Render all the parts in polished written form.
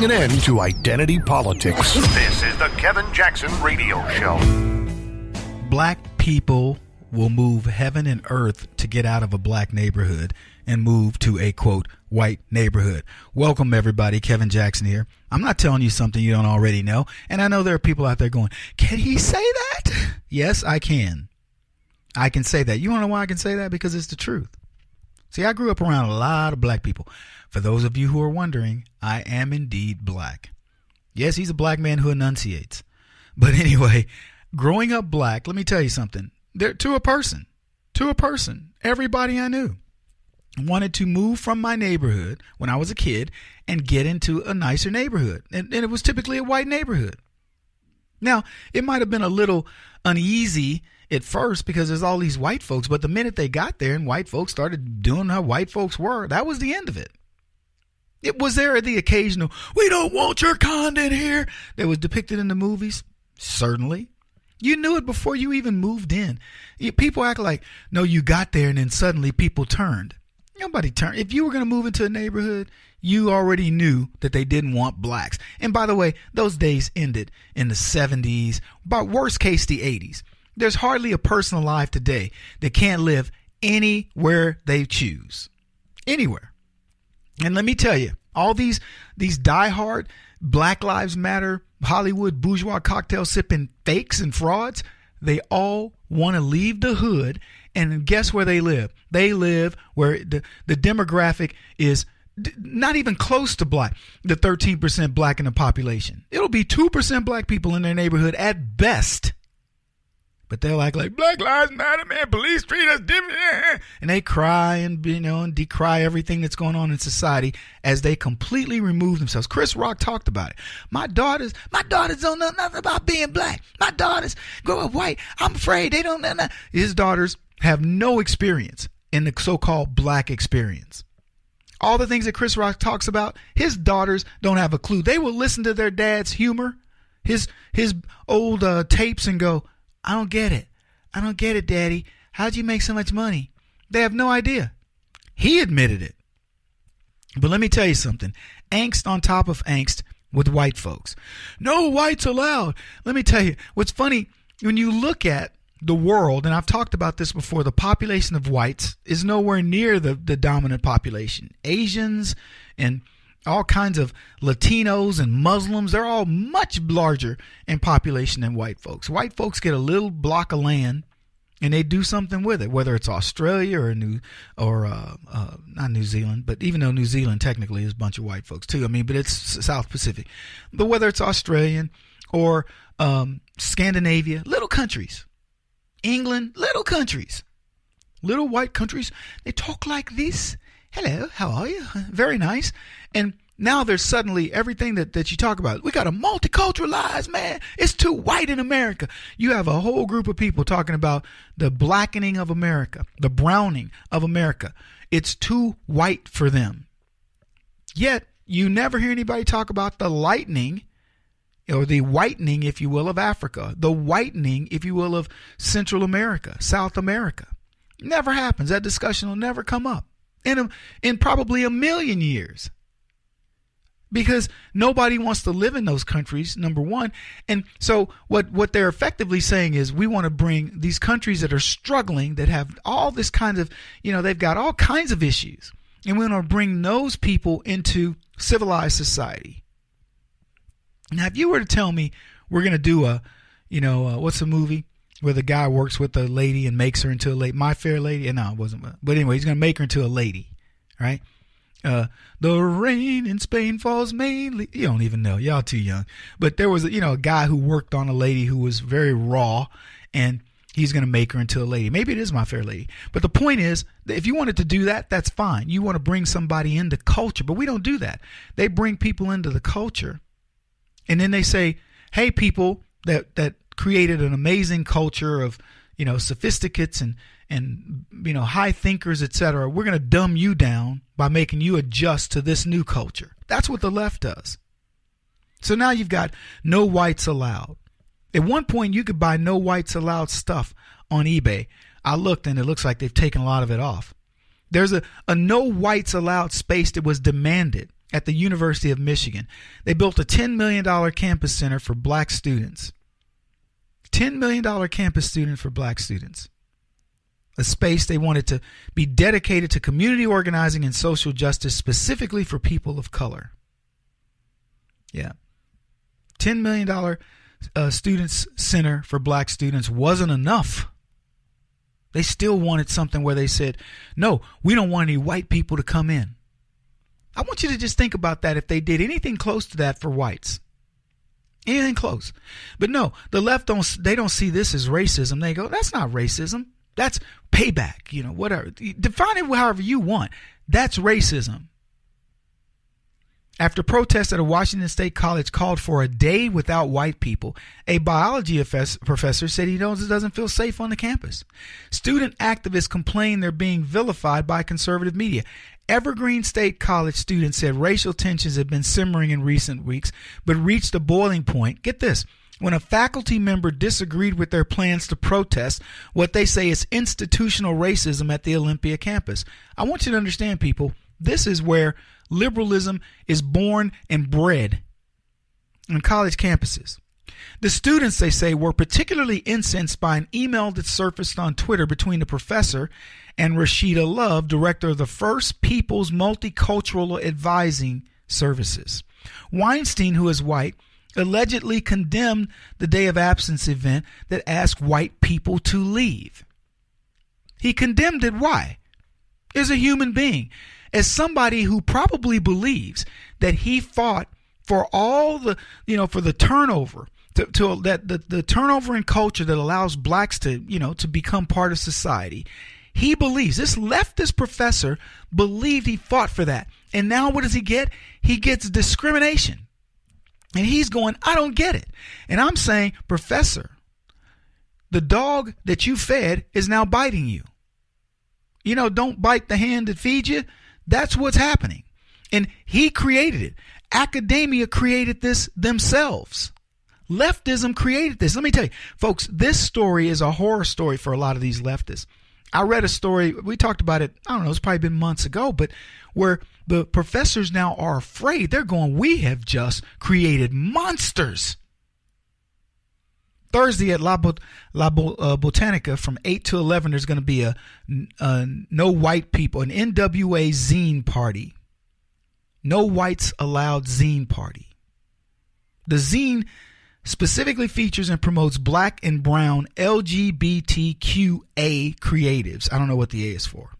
putting an end to identity politics. This is the Kevin Jackson Radio Show. Black people will move heaven and earth to get out of a black neighborhood and move to a, quote, white neighborhood. Welcome, everybody. Kevin Jackson here. I'm not telling you something you don't already know. And I know there are people out there going, can he say that? Yes, I can. I can say that. You want to know why I can say that? Because it's the truth. See, I grew up around a lot of black people. For those of you who are wondering, I am indeed black. Yes, he's a black man who enunciates. But anyway, growing up black, let me tell you something. To a person, everybody I knew wanted to move from my neighborhood when I was a kid and get into a nicer neighborhood. And it was typically a white neighborhood. Now, it might have been a little uneasy at first because there's all these white folks, but the minute they got there and white folks started doing how white folks were, that was the end of it. It was there the occasional, we don't want your content here, that was depicted in the movies? Certainly. You knew it before you even moved in. People act like, no, you got there and then suddenly people turned. Nobody turned. If you were going to move into a neighborhood, you already knew that they didn't want blacks. And by the way, those days ended in the 70s, by worst case, the 80s. There's hardly a person alive today that can't live anywhere they choose. Anywhere. And let me tell you, all these diehard Black Lives Matter, Hollywood bourgeois cocktail sipping fakes and frauds, they all want to leave the hood. And guess where they live? They live where the demographic is not even close to black, the 13% black in the population. It'll be 2% black people in their neighborhood at best. But they'll act like Black Lives Matter, man, police treat us different. And they cry and, and decry everything that's going on in society as they completely remove themselves. Chris Rock talked about it. My daughters don't know nothing about being black. My daughters grow up white. I'm afraid they don't know nothing. His daughters have no experience in the so-called black experience. All the things that Chris Rock talks about, his daughters don't have a clue. They will listen to their dad's humor, his old tapes and go, I don't get it. I don't get it, Daddy. How'd you make so much money? They have no idea. He admitted it. But let me tell you something. Angst on top of angst with white folks. No whites allowed. Let me tell you, what's funny, when you look at the world, and I've talked about this before, the population of whites is nowhere near the dominant population. Asians and all kinds of Latinos and Muslims, they're all much larger in population than white folks. White folks get a little block of land and they do something with it, whether it's Australia or not New Zealand, but even though New Zealand technically is a bunch of white folks too. I mean, but it's South Pacific. But whether it's Australian or Scandinavia, little countries. England, little countries. Little white countries, they talk like this. Hello, how are you? Very nice. And now there's suddenly everything that you talk about. We got to multiculturalize, man. It's too white in America. You have a whole group of people talking about the blackening of America, the browning of America. It's too white for them. Yet you never hear anybody talk about the lightening or the whitening, if you will, of Africa, the whitening, if you will, of Central America, South America. Never happens. That discussion will never come up. In probably a million years, because nobody wants to live in those countries, number one. And so what they're effectively saying is we want to bring these countries that are struggling, that have all this kind of, they've got all kinds of issues, and we want to bring those people into civilized society. Now, if you were to tell me we're going to do what's the movie where the guy works with a lady and makes her into a lady, My Fair Lady? And no, it wasn't. But anyway, he's going to make her into a lady, right? The rain in Spain falls mainly. You don't even know. Y'all too young. But there was, a guy who worked on a lady who was very raw, and he's going to make her into a lady. Maybe it is My Fair Lady. But the point is, that if you wanted to do that, that's fine. You want to bring somebody into culture, but we don't do that. They bring people into the culture, and then they say, hey, people that created an amazing culture of, sophisticates and high thinkers, etc. We're going to dumb you down by making you adjust to this new culture. That's what the left does. So now you've got no whites allowed. At one point, you could buy no whites allowed stuff on eBay. I looked, and it looks like they've taken a lot of it off. There's a no whites allowed space that was demanded at the University of Michigan. They built a $10 million campus center for black students. $10 million campus student for black students. A space they wanted to be dedicated to community organizing and social justice, specifically for people of color. Yeah. $10 million students center for black students wasn't enough. They still wanted something where they said, no, we don't want any white people to come in. I want you to just think about that if they did anything close to that for whites. Anything close. But no, the left don't see this as racism. They go, that's not racism. That's payback, whatever. Define it however you want. That's racism. After protests at a Washington State college called for a day without white people, a biology professor said he doesn't feel safe on the campus. Student activists complained they're being vilified by conservative media. Evergreen State College students said racial tensions have been simmering in recent weeks, but reached a boiling point. Get this. When a faculty member disagreed with their plans to protest what they say is institutional racism at the Olympia campus. I want you to understand, people, this is where liberalism is born and bred on college campuses. The students, they say, were particularly incensed by an email that surfaced on Twitter between the professor and Rashida Love, director of the First People's Multicultural Advising Services. Weinstein, who is white, allegedly condemned the day of absence event that asked white people to leave. He condemned it. Why? As a human being, as somebody who probably believes that he fought for all the, for the turnover, the turnover in culture that allows blacks to become part of society. He believes, this leftist professor believed he fought for that. And now what does he get? He gets discrimination. And he's going, I don't get it. And I'm saying, Professor, the dog that you fed is now biting you. Don't bite the hand that feeds you. That's what's happening. And he created it. Academia created this themselves. Leftism created this. Let me tell you, folks, this story is a horror story for a lot of these leftists. I read a story, we talked about it, I don't know, it's probably been months ago, but where the professors now are afraid. They're going, we have just created monsters. Thursday at La Botanica from 8 to 11, there's going to be a no white people, an NWA zine party. No whites allowed zine party. The zine specifically features and promotes black and brown LGBTQA creatives. I don't know what the A is for,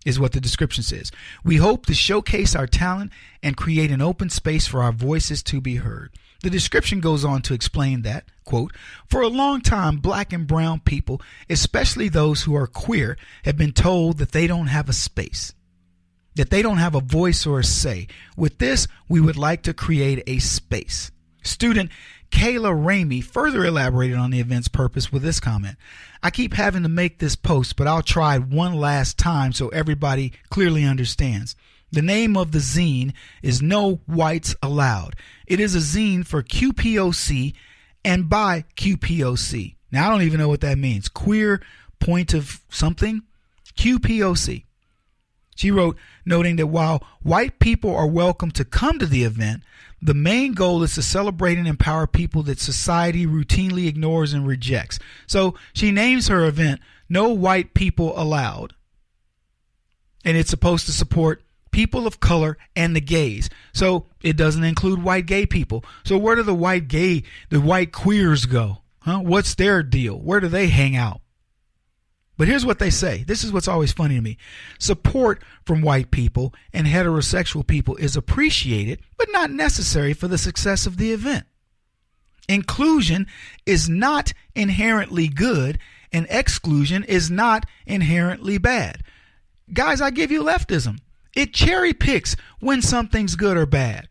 is what the description says. We hope to showcase our talent and create an open space for our voices to be heard. The description goes on to explain that, quote, for a long time, black and brown people, especially those who are queer, have been told that they don't have a space, that they don't have a voice or a say. With this, we would like to create a space. Student Kayla Ramey further elaborated on the event's purpose with this comment. I keep having to make this post, but I'll try one last time so everybody clearly understands. The name of the zine is No Whites Allowed. It is a zine for QPOC and by QPOC. Now, I don't even know what that means. Queer point of something? QPOC. She wrote, noting that while white people are welcome to come to the event, the main goal is to celebrate and empower people that society routinely ignores and rejects. So she names her event No White People Allowed. And it's supposed to support people of color and the gays. So it doesn't include white gay people. So where do the white queers go? What's their deal? Where do they hang out? But here's what they say. This is what's always funny to me. Support from white people and heterosexual people is appreciated, but not necessary for the success of the event. Inclusion is not inherently good, and exclusion is not inherently bad. Guys, I give you leftism. It cherry picks when something's good or bad.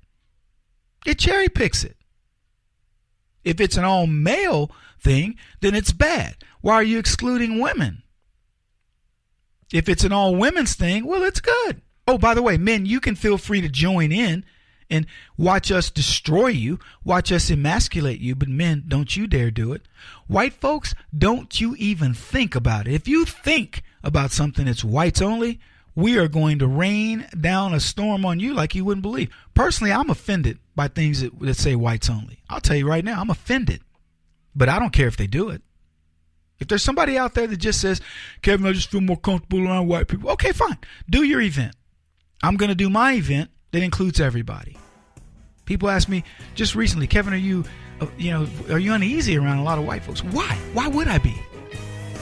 It cherry picks it. If it's an all male thing, then it's bad. Why are you excluding women? If it's an all women's thing, well, it's good. Oh, by the way, men, you can feel free to join in and watch us destroy you, watch us emasculate you, but men, don't you dare do it. White folks, don't you even think about it. If you think about something that's whites only, we are going to rain down a storm on you like you wouldn't believe. Personally, I'm offended by things that say whites only. I'll tell you right now, I'm offended. But I don't care if they do it. If there's somebody out there that just says, Kevin, I just feel more comfortable around white people. Okay, fine. Do your event. I'm going to do my event that includes everybody. People ask me just recently, Kevin, are you uneasy around a lot of white folks? Why? Why would I be?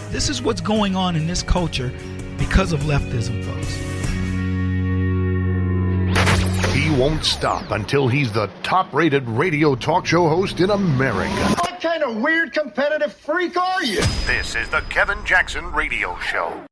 This is what's going on in this culture because of leftism, folks. He won't stop until he's the top-rated radio talk show host in America. What kind of weird competitive freak are you? This is the Kevin Jackson Radio Show.